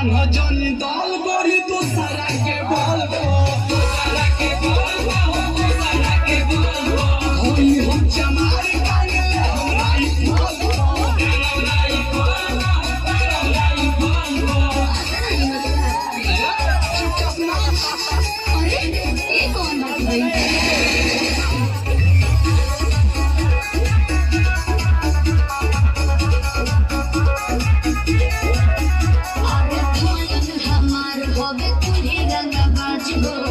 বানজন দল করি তো সারাকে বলবো ওই হচ্ছে আমার গানে আমরাই বলবো अरे ये कौन बात हुई? हमार होबे तुझे गंगा बाजबो